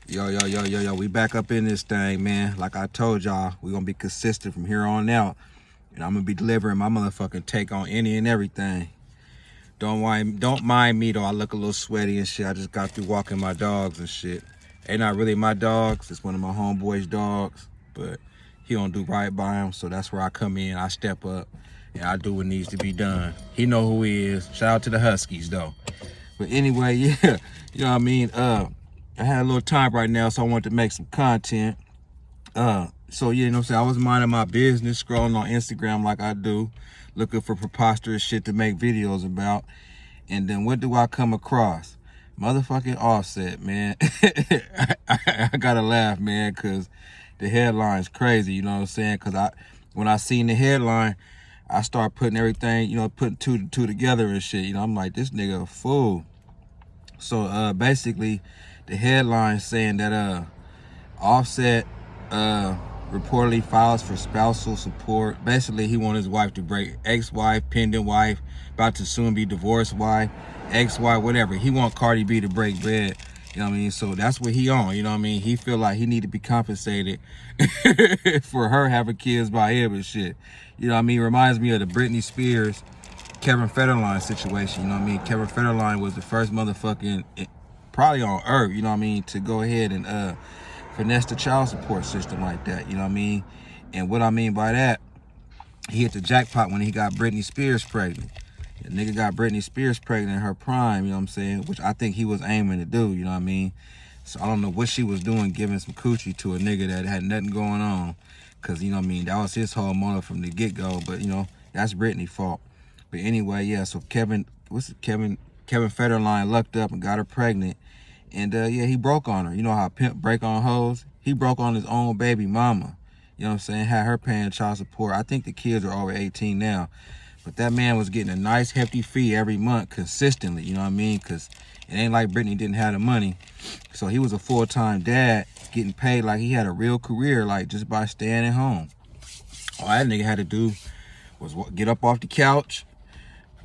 Yo, we back up in this thing, man. Like I told y'all, we gonna be consistent from here on out. And I'm gonna be delivering my motherfucking take on any and everything. Don't mind me though, I look a little sweaty and shit. I just got through walking my dogs and shit. They not really my dogs, it's one of my homeboys' dogs. But he don't do right by him, so that's where I come in, I step up, and I do what needs to be done. He know who he is. Shout out to the Huskies though. But anyway, yeah, you know what I mean? I had a little time right now, so I wanted to make some content. So yeah, you know what I'm saying? I was minding my business, scrolling on Instagram like I do, looking for preposterous shit to make videos about. And then what do I come across? Motherfucking Offset, man. I gotta laugh, man, because the headline's crazy, you know what I'm saying? Because when I seen the headline, I start putting everything, putting two to two together and shit. I'm like, this nigga a fool. So basically, the headline saying that Offset reportedly files for spousal support. Basically, he wanted his wife to break, ex-wife, pending wife, about to soon be divorced wife, ex-wife, whatever. He want Cardi B to break bread. You know what I mean? So that's what he on. You know what I mean? He feel like he need to be compensated for her having kids by him and shit. You know what I mean? It reminds me of the Britney Spears, Kevin Federline situation. You know what I mean? Kevin Federline was the first motherfucking, probably on earth, you know what I mean, to go ahead and finesse the child support system like that, you know what I mean? And what I mean by that, he hit the jackpot when he got Britney Spears pregnant. The nigga got Britney Spears pregnant in her prime, you know what I'm saying? Which I think he was aiming to do, you know what I mean? So I don't know what she was doing giving some coochie to a nigga that had nothing going on. Cause you know what I mean, that was his whole motive from the get-go, but that's Britney's fault. But anyway, yeah, so Kevin Federline lucked up and got her pregnant. And yeah, he broke on her. You know how pimp break on hoes? He broke on his own baby mama. You know what I'm saying? Had her paying child support. I think the kids are over 18 now. But that man was getting a nice hefty fee every month consistently, you know what I mean? Because it ain't like Britney didn't have the money. So he was a full-time dad getting paid like he had a real career, like just by staying at home. All that nigga had to do was get up off the couch,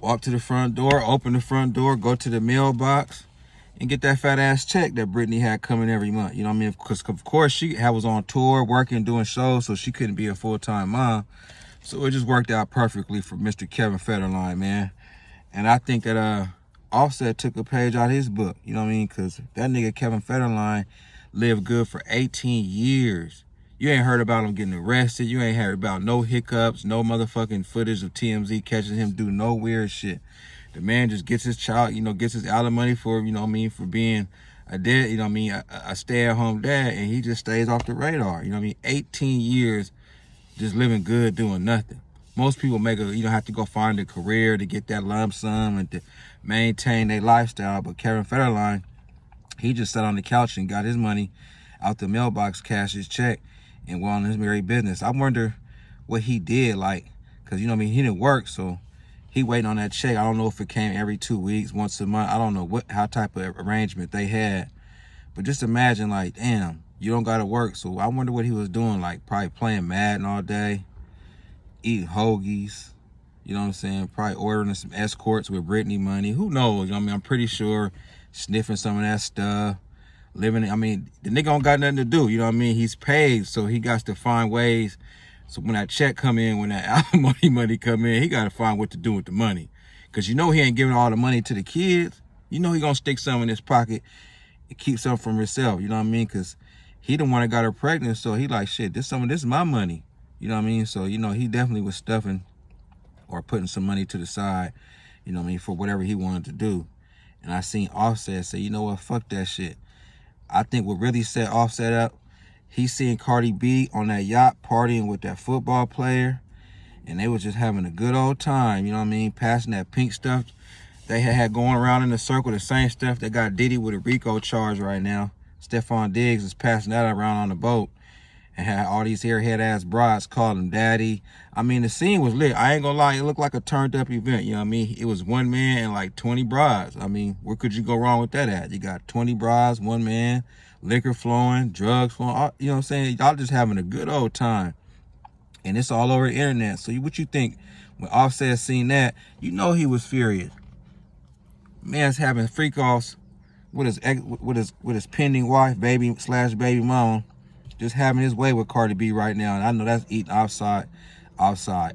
walk to the front door, open the front door, go to the mailbox, and get that fat ass check that Britney had coming every month. You know what I mean? Because of course she was on tour, working, doing shows, so she couldn't be a full-time mom. So it just worked out perfectly for Mr. Kevin Federline, man. And I think that Offset took a page out of his book. You know what I mean? Because that nigga Kevin Federline lived good for 18 years. You ain't heard about him getting arrested. You ain't heard about no hiccups, no motherfucking footage of TMZ catching him do no weird shit. The man just gets his child, gets his alimony for, for being a dad, a stay-at-home dad, and he just stays off the radar. 18 years just living good, doing nothing. Most people have to go find a career to get that lump sum and to maintain their lifestyle. But Kevin Federline, he just sat on the couch and got his money out the mailbox, cashed his check, and went on his merry business. I wonder what he did, because, he didn't work, so he waiting on that check. I don't know if it came every 2 weeks, once a month. I don't know how type of arrangement they had. But just imagine, damn, you don't got to work. So I wonder what he was doing, probably playing Madden all day, eating hoagies, you know what I'm saying? Probably ordering some escorts with Britney money. Who knows? I'm pretty sure sniffing some of that stuff, living. The nigga don't got nothing to do, you know what I mean? He's paid, so he got to find ways. So when that check come in, when that alimony money come in, he got to find what to do with the money. Because he ain't giving all the money to the kids. He gonna stick some in his pocket and keep some from himself, you know what I mean? Because he the one that got her pregnant, so he like, shit, this is my money. You know what I mean? So, he definitely was stuffing or putting some money to the side, you know what I mean, for whatever he wanted to do. And I seen Offset say, you know what, fuck that shit. I think what really set Offset up, he seen Cardi B on that yacht partying with that football player, and they was just having a good old time, you know what I mean, passing that pink stuff they had going around in the circle, the same stuff that got Diddy with a RICO charge right now. Stephon Diggs is passing that around on the boat and had all these hairhead ass broads calling him daddy. The scene was lit. I ain't gonna lie, it looked like a turned up event, you know what I mean? It was one man and 20 broads. Where could you go wrong with that at? You got 20 broads, one man, liquor flowing, drugs flowing, you know what I'm saying? Y'all just having a good old time. And it's all over the internet. So what you think? When Offset seen that, he was furious. Man's having freak offs with his pending wife, baby mama, just having his way with Cardi B right now. And I know that's eating outside. Offset,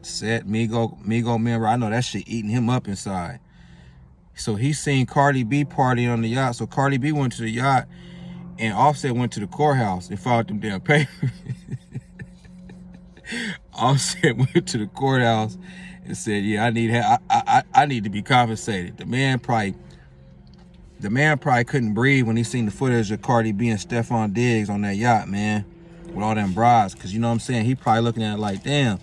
Migo member. I know that shit eating him up inside. So he seen Cardi B partying on the yacht. So Cardi B went to the yacht, and Offset went to the courthouse and filed them damn papers. Offset went to the courthouse and said, "Yeah, I need to be compensated." The man probably couldn't breathe when he seen the footage of Cardi B and Stephon Diggs on that yacht, man, with all them brides. Cause you know what I'm saying? He probably looking at it like, damn,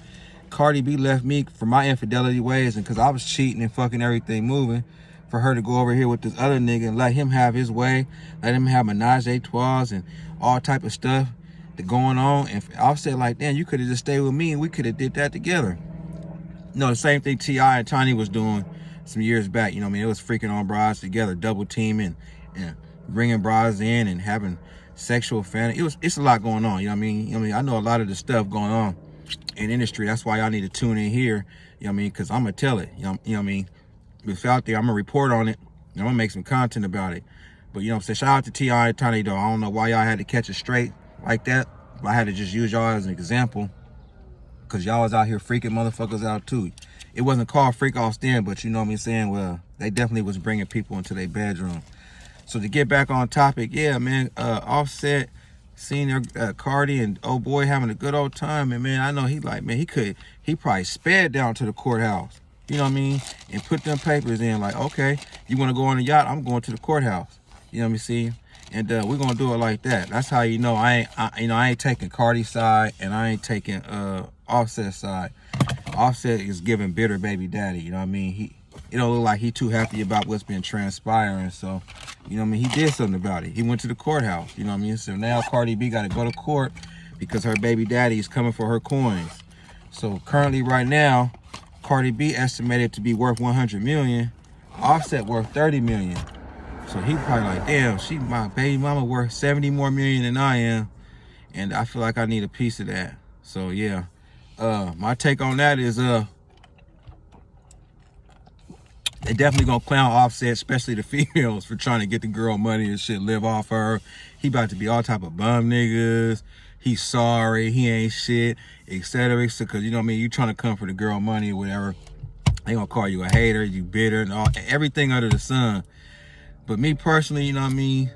Cardi B left me for my infidelity ways, and cause I was cheating and fucking everything moving, for her to go over here with this other nigga and let him have his way, let him have menage a trois and all type of stuff that going on. And Offset like, damn, you could have just stayed with me and we could have did that together. You know, the same thing T.I. and Tiny was doing some years back. You know what I mean? It was freaking on brides together, double teaming and bringing brides in and having sexual fantasy. It's a lot going on. You know what I mean? I know a lot of the stuff going on in the industry. That's why y'all need to tune in here. You know what I mean? Because I'm going to tell it. You know what I mean? If it's out there, I'm going to report on it. I'm going to make some content about it. But, you know what I'm saying? Shout out to T.I. and Tiny, though. I don't know why y'all had to catch it straight like that. But I had to just use y'all as an example. Because y'all was out here freaking motherfuckers out, too. It wasn't called freak off then, but you know what I'm saying? Well, they definitely was bringing people into their bedroom. So to get back on topic, yeah, man, Offset, senior Cardi and old boy having a good old time. And, man, I know he probably sped down to the courthouse. You know what I mean? And put them papers in like, okay, you want to go on the yacht? I'm going to the courthouse. You know what I mean? See? And we're going to do it like that. That's how you know I ain't taking Cardi's side and I ain't taking Offset's side. Offset is giving bitter baby daddy. You know what I mean? It don't look like he too happy about what's been transpiring. So, you know what I mean? He did something about it. He went to the courthouse. You know what I mean? So now Cardi B got to go to court because her baby daddy is coming for her coins. So currently right now, Cardi B estimated to be worth 100 million. Offset worth 30 million. So he probably like, damn, my baby mama worth 70 more million than I am. And I feel like I need a piece of that. So yeah. My take on that is they definitely gonna clown Offset, especially the females, for trying to get the girl money and shit, live off her. He about to be all type of bum niggas. He's sorry, he ain't shit, etc. Because you know what I mean, you trying to come for the girl money or whatever. They gonna call you a hater, you bitter, and everything under the sun. But me personally, you know what I mean,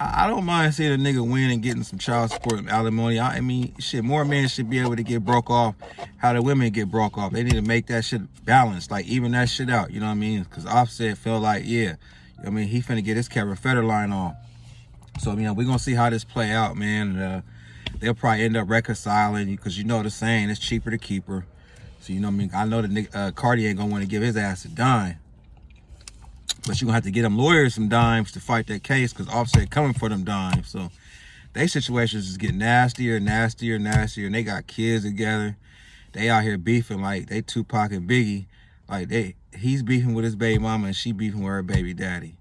I don't mind seeing a nigga win and getting some child support and alimony. I mean, shit, more men should be able to get broke off how the women get broke off. They need to make that shit balanced, like even that shit out, you know what I mean? Because Offset felt like, yeah, I mean, he finna get his Kevin Federline on. So, you know, we're gonna see how this play out, man. They'll probably end up reconciling, because you know the saying, it's cheaper to keep her. So, you know what I mean? I know the nigga, Cardi ain't gonna want to give his ass a dime. But you're gonna have to get them lawyers some dimes to fight that case, because Offset coming for them dimes. So they situations is getting nastier, and they got kids together. They out here beefing like they Tupac and Biggie. Like he's beefing with his baby mama and she beefing with her baby daddy.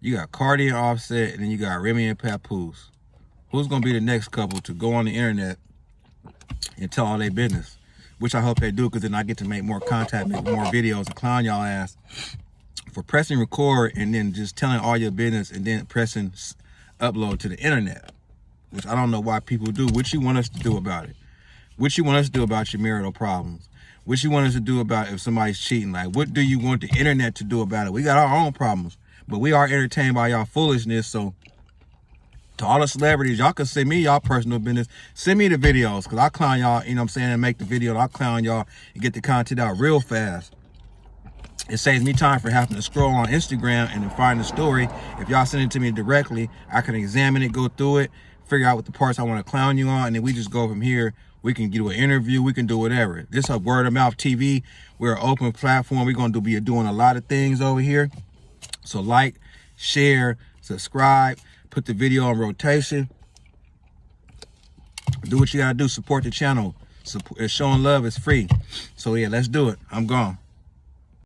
You got Cardi and Offset, and then you got Remy and Papoose. Who's gonna be the next couple to go on the internet and tell all their business? Which I hope they do, because then I get to make more content, make more videos, and clown y'all ass for pressing record and then just telling all your business and then pressing upload to the internet, which I don't know why people do. What you want us to do about it? What you want us to do about your marital problems? What you want us to do about if somebody's cheating? Like, what do you want the internet to do about it? We got our own problems, but we are entertained by y'all foolishness. So to all the celebrities, y'all can send me y'all personal business. Send me the videos, because I'll clown y'all, you know what I'm saying, and make the video. I'll clown y'all and get the content out real fast. It saves me time for having to scroll on Instagram and then find the story. If y'all send it to me directly, I can examine it, go through it, figure out what the parts I want to clown you on, and then we just go from here. We can do an interview, we can do whatever. This is word of mouth TV. We're an open platform. We're gonna be doing a lot of things over here. So like, share, subscribe, put the video on rotation. Do what you gotta do, support the channel. Showing love is free. So yeah, let's do it. I'm gone.